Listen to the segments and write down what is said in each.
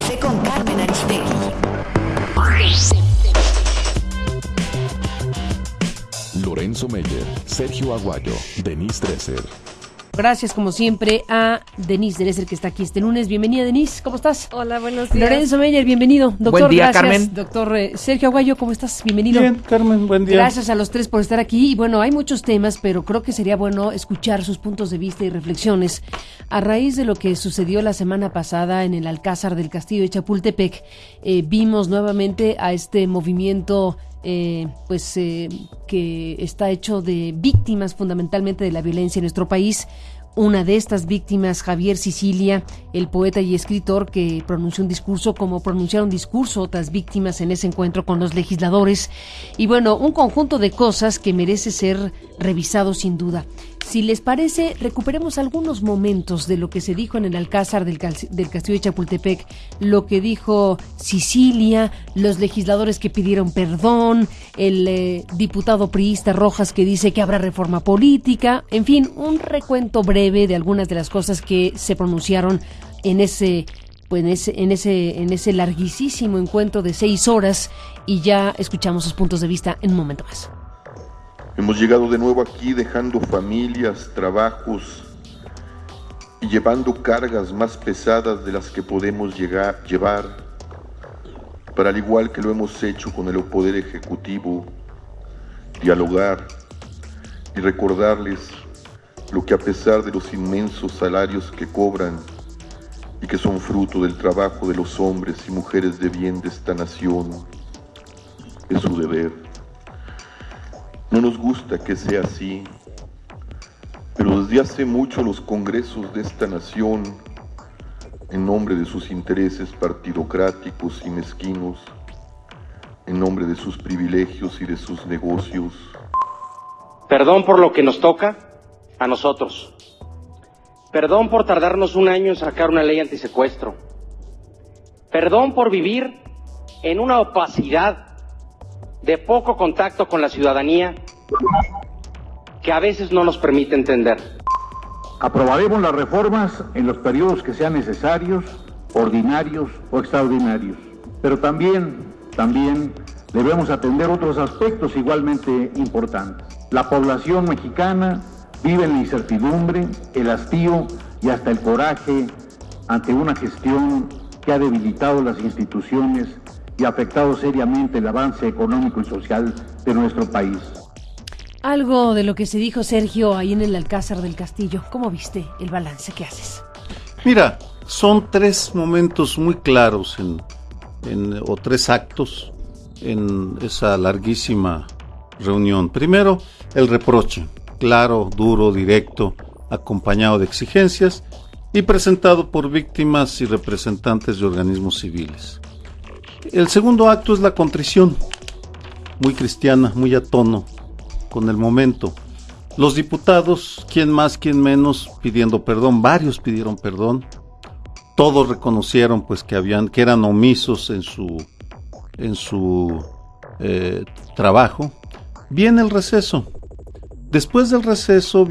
Sé con Carmen Aristegui. Lorenzo Meyer, Sergio Aguayo, Denise Dresser. Gracias, como siempre, a Denise Dresser, que está aquí este lunes. Bienvenida, Denise, ¿cómo estás? Hola, buenos días. Lorenzo Meyer, bienvenido. Doctor, buen día, gracias. Carmen. Doctor Sergio Aguayo, ¿cómo estás? Bienvenido. Bien, Carmen, buen día. Gracias a los tres por estar aquí. Y bueno, hay muchos temas, pero creo que sería bueno escuchar sus puntos de vista y reflexiones a raíz de lo que sucedió la semana pasada en el Alcázar del Castillo de Chapultepec. Vimos nuevamente a este movimiento que está hecho de víctimas fundamentalmente de la violencia en nuestro país. Una de estas víctimas, Javier Sicilia, el poeta y escritor que pronunció un discurso, como pronunciaron discurso otras víctimas en ese encuentro con los legisladores. Y bueno, un conjunto de cosas que merece ser revisado sin duda. Si les parece, recuperemos algunos momentos de lo que se dijo en el Alcázar del Castillo de Chapultepec, lo que dijo Sicilia, los legisladores que pidieron perdón, el diputado priista Rojas que dice que habrá reforma política, en fin, un recuento breve de algunas de las cosas que se pronunciaron en ese larguísimo encuentro de 6 horas, y ya escuchamos sus puntos de vista en un momento más. Hemos llegado de nuevo aquí dejando familias, trabajos y llevando cargas más pesadas de las que podemos llevar, para al igual que lo hemos hecho con el Poder Ejecutivo, dialogar y recordarles lo que a pesar de los inmensos salarios que cobran y que son fruto del trabajo de los hombres y mujeres de bien de esta nación, es su deber. No nos gusta que sea así, pero desde hace mucho los congresos de esta nación, en nombre de sus intereses partidocráticos y mezquinos, en nombre de sus privilegios y de sus negocios. Perdón por lo que nos toca a nosotros. Perdón por tardarnos un año en sacar una ley antisecuestro. Perdón por vivir en una opacidad de poco contacto con la ciudadanía que a veces no nos permite entender. Aprobaremos las reformas en los periodos que sean necesarios, ordinarios o extraordinarios, pero también debemos atender otros aspectos igualmente importantes. La población mexicana vive en la incertidumbre, el hastío y hasta el coraje ante una gestión que ha debilitado las instituciones y ha afectado seriamente el avance económico y social de nuestro país. Algo de lo que se dijo, Sergio, ahí en el Alcázar del Castillo. ¿Cómo viste el balance que haces? Mira, son 3 momentos muy claros o 3 actos en esa larguísima reunión. Primero, el reproche, claro, duro, directo, acompañado de exigencias y presentado por víctimas y representantes de organismos civiles. El segundo acto es la contrición, muy cristiana, muy a tono con el momento. Los diputados, quién más, quién menos, pidiendo perdón, varios pidieron perdón, todos reconocieron pues que eran omisos en su trabajo. Viene el receso. Después del receso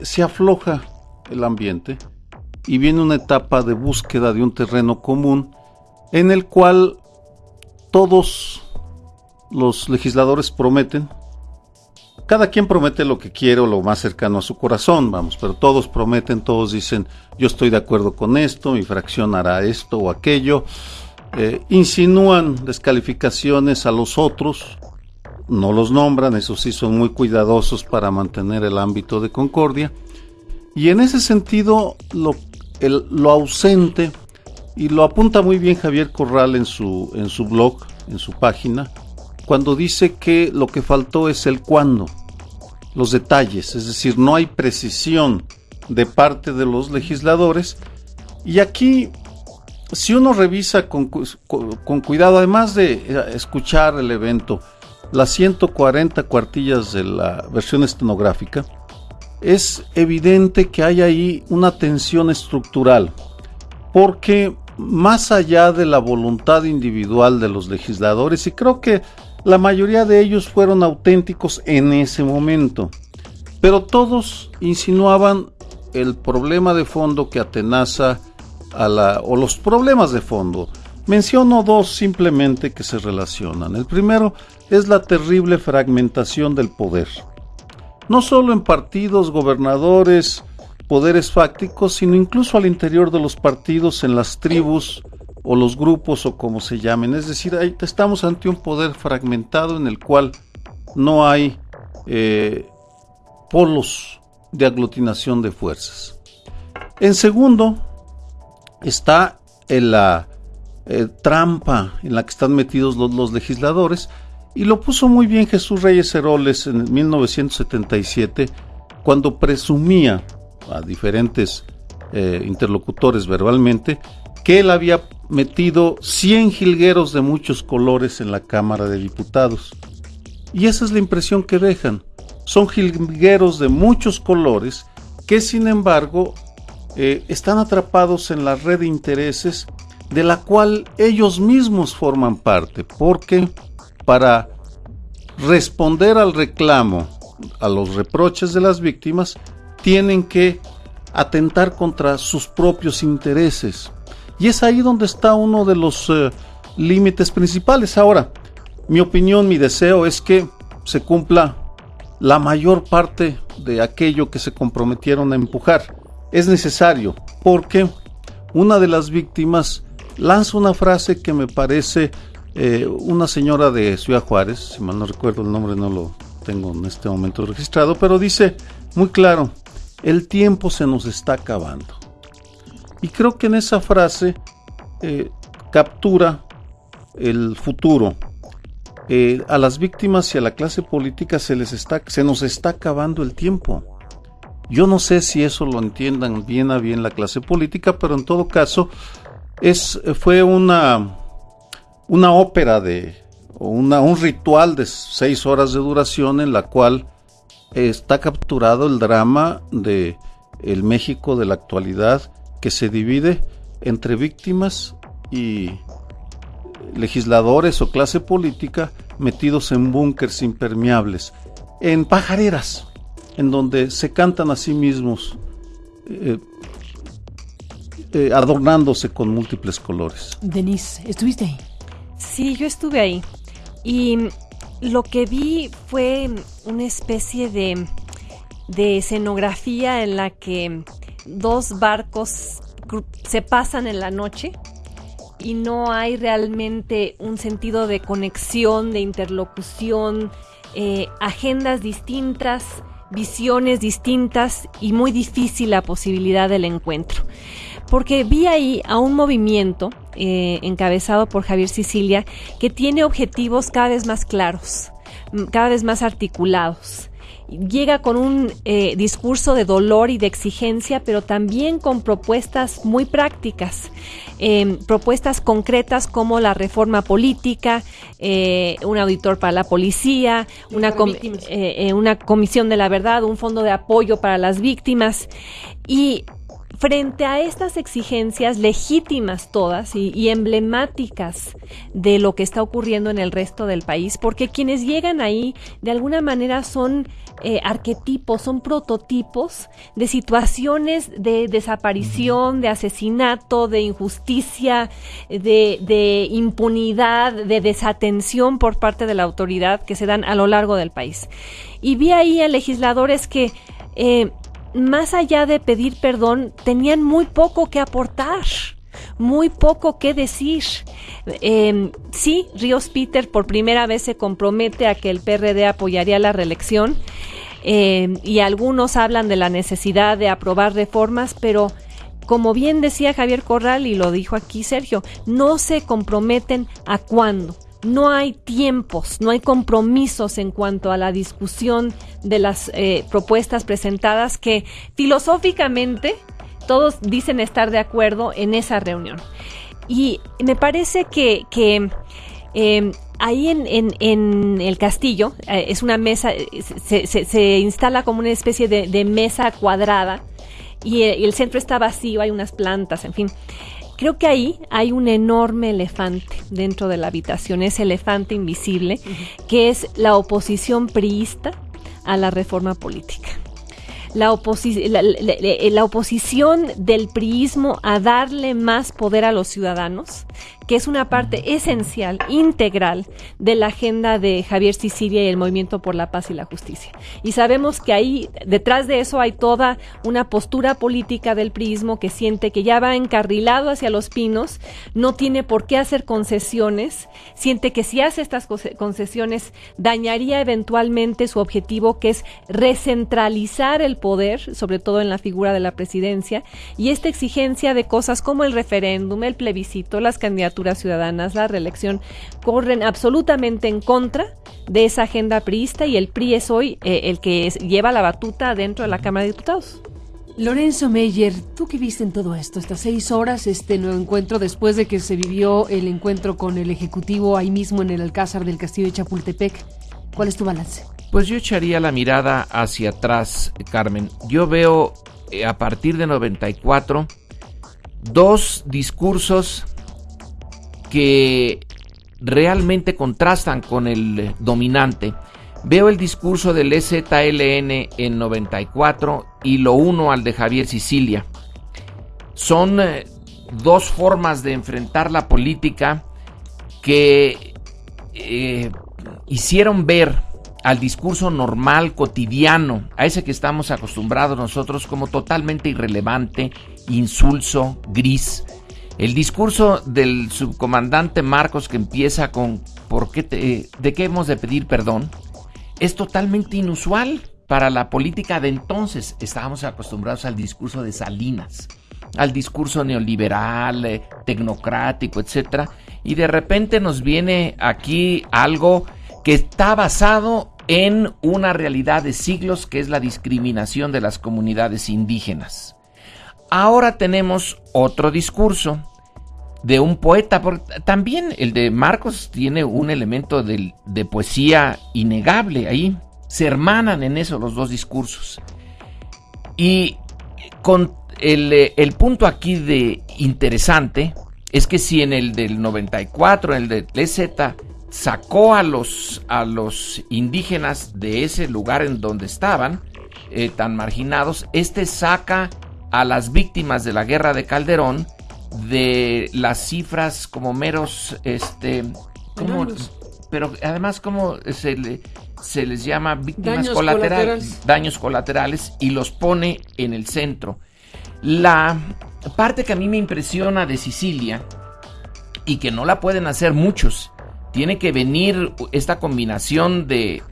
se afloja el ambiente y viene una etapa de búsqueda de un terreno común en el cual todos los legisladores prometen, cada quien promete lo que quiere o lo más cercano a su corazón, pero todos prometen, todos dicen, yo estoy de acuerdo con esto, mi fracción hará esto o aquello, insinúan descalificaciones a los otros, no los nombran, eso sí son muy cuidadosos para mantener el ámbito de concordia, y en ese sentido lo ausente, y lo apunta muy bien Javier Corral en su blog, en su página, cuando dice que lo que faltó es el cuándo, los detalles, es decir, no hay precisión de parte de los legisladores. Y aquí, si uno revisa con cuidado, además de escuchar el evento, las 140 cuartillas de la versión estenográfica, es evidente que hay ahí una tensión estructural, porque más allá de la voluntad individual de los legisladores, y creo que la mayoría de ellos fueron auténticos en ese momento, pero todos insinuaban el problema de fondo que atenaza o los problemas de fondo, Menciono dos simplemente que se relacionan. El primero es la terrible fragmentación del poder. No solo en partidos, gobernadores, poderes fácticos, sino incluso al interior de los partidos, en las tribus o los grupos o como se llamen. Es decir, estamos ante un poder fragmentado en el cual no hay polos de aglutinación de fuerzas. En segundo, está la trampa en la que están metidos los legisladores, y lo puso muy bien Jesús Reyes Heroles en 1977, cuando presumía a diferentes interlocutores verbalmente que él había metido 100 jilgueros de muchos colores en la Cámara de Diputados. Y esa es la impresión que dejan. Son jilgueros de muchos colores que, sin embargo, están atrapados en la red de intereses de la cual ellos mismos forman parte, porque para responder al reclamo, a los reproches de las víctimas, tienen que atentar contra sus propios intereses. Y es ahí donde está uno de los límites principales. Ahora, mi opinión, mi deseo es que se cumpla la mayor parte de aquello que se comprometieron a empujar. Es necesario, porque una de las víctimas lanza una frase que me parece una señora de Ciudad Juárez, si mal no recuerdo el nombre, no lo tengo en este momento registrado, pero dice muy claro: el tiempo se nos está acabando. Y creo que en esa frase captura el futuro. A las víctimas y a la clase política se nos está acabando el tiempo. Yo no sé si eso lo entiendan bien a bien la clase política, pero en todo caso fue una ópera un ritual de 6 horas de duración en la cual está capturado el drama de el México de la actualidad, que se divide entre víctimas y legisladores o clase política metidos en búnkers impermeables, en pajareras, en donde se cantan a sí mismos, adornándose con múltiples colores. Denise, ¿estuviste ahí? Sí, yo estuve ahí. Y lo que vi fue una especie de escenografía en la que 2 barcos se pasan en la noche y no hay realmente un sentido de conexión, de interlocución, agendas distintas, visiones distintas y muy difícil la posibilidad del encuentro. Porque vi ahí a un movimiento encabezado por Javier Sicilia que tiene objetivos cada vez más claros, cada vez más articulados. Llega con un discurso de dolor y de exigencia, pero también con propuestas muy prácticas, propuestas concretas como la reforma política, un auditor para la policía, una comisión de la verdad, un fondo de apoyo para las víctimas. Y frente a estas exigencias legítimas todas y emblemáticas de lo que está ocurriendo en el resto del país, porque quienes llegan ahí de alguna manera son arquetipos, son prototipos de situaciones de desaparición, de asesinato, de injusticia, de impunidad, de desatención por parte de la autoridad que se dan a lo largo del país. Y vi ahí a legisladores que más allá de pedir perdón, tenían muy poco que aportar, muy poco que decir. Sí, Ríos Peter por primera vez se compromete a que el PRD apoyaría la reelección, y algunos hablan de la necesidad de aprobar reformas, pero como bien decía Javier Corral, y lo dijo aquí Sergio, no se comprometen a cuándo. No hay tiempos, no hay compromisos en cuanto a la discusión de las propuestas presentadas, que filosóficamente todos dicen estar de acuerdo en esa reunión. Y me parece que ahí en el castillo es una mesa, se instala como una especie de mesa cuadrada y el centro está vacío, hay unas plantas, en fin. Creo que ahí hay un enorme elefante dentro de la habitación, ese elefante invisible, que es la oposición priista a la reforma política. La oposición del priismo a darle más poder a los ciudadanos, que es una parte esencial, integral, de la agenda de Javier Sicilia y el Movimiento por la Paz y la Justicia. Y sabemos que ahí, detrás de eso, hay toda una postura política del priismo que siente que ya va encarrilado hacia Los Pinos, no tiene por qué hacer concesiones, siente que si hace estas concesiones dañaría eventualmente su objetivo, que es recentralizar el poder, sobre todo en la figura de la presidencia, y esta exigencia de cosas como el referéndum, el plebiscito, las candidaturas ciudadanas, la reelección, corren absolutamente en contra de esa agenda priista, y el PRI es hoy el que lleva la batuta dentro de la Cámara de Diputados. Lorenzo Meyer, ¿tú qué viste en todo esto? Estas 6 horas, este nuevo encuentro, después de que se vivió el encuentro con el Ejecutivo ahí mismo en el Alcázar del Castillo de Chapultepec. ¿Cuál es tu balance? Pues yo echaría la mirada hacia atrás, Carmen. Yo veo a partir de 94 2 discursos que realmente contrastan con el dominante. Veo el discurso del EZLN en 94 y lo uno al de Javier Sicilia. Son 2 formas de enfrentar la política que hicieron ver al discurso normal, cotidiano, a ese que estamos acostumbrados nosotros, como totalmente irrelevante, insulso, gris. El discurso del subcomandante Marcos, que empieza con ¿de qué hemos de pedir perdón?, es totalmente inusual para la política de entonces. Estábamos acostumbrados al discurso de Salinas, al discurso neoliberal, tecnocrático, etcétera, y de repente nos viene aquí algo que está basado en una realidad de siglos, que es la discriminación de las comunidades indígenas. Ahora tenemos otro discurso de un poeta, porque también el de Marcos tiene un elemento de poesía innegable ahí. Se hermanan en eso los 2 discursos. Y con el punto aquí de interesante es que si en el del 94, el de EZ, sacó a los indígenas de ese lugar en donde estaban, tan marginados, saca a las víctimas de la guerra de Calderón de las cifras como meros, pero además como se les llama víctimas daños colaterales, y los pone en el centro. La parte que a mí me impresiona de Sicilia, y que no la pueden hacer muchos, tiene que venir esta combinación de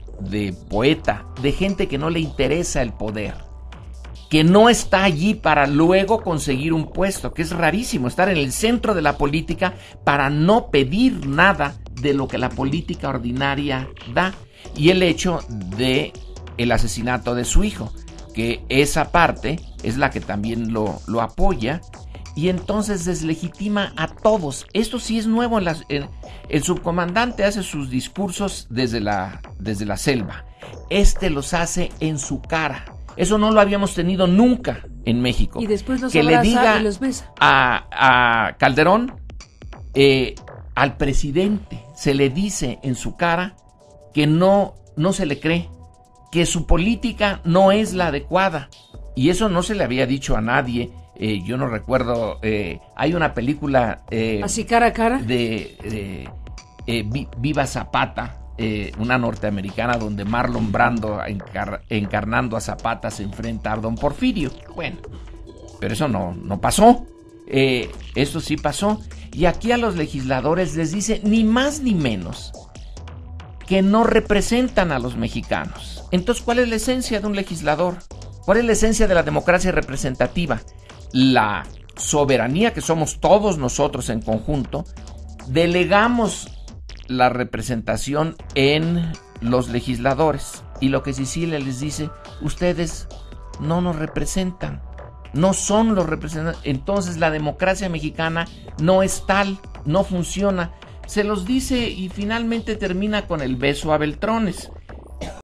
poeta, de gente que no le interesa el poder, que no está allí para luego conseguir un puesto, que es rarísimo, estar en el centro de la política para no pedir nada de lo que la política ordinaria da. Y el hecho de el asesinato de su hijo, que esa parte es la que también lo apoya, y entonces deslegitima a todos. Esto sí es nuevo. El subcomandante hace sus discursos desde la selva. Los hace en su cara. Eso no lo habíamos tenido nunca en México. Y después los que abraza le diga y los besa. A Calderón, al presidente, se le dice en su cara que no se le cree, que su política no es la adecuada. Y eso no se le había dicho a nadie. Yo no recuerdo, hay una película así cara a cara de Viva Zapata, una norteamericana, donde Marlon Brando, encarnando a Zapata, se enfrenta a Don Porfirio. Bueno, pero eso no pasó. Esto sí pasó. Y aquí a los legisladores les dice ni más ni menos que no representan a los mexicanos. Entonces, ¿cuál es la esencia de un legislador? ¿Cuál es la esencia de la democracia representativa? La soberanía, que somos todos nosotros en conjunto. Delegamos la representación en los legisladores, y lo que Sicilia les dice: ustedes no nos representan, no son los representantes. Entonces la democracia mexicana no es tal, no funciona. Se los dice, y finalmente termina con el beso a Beltrones.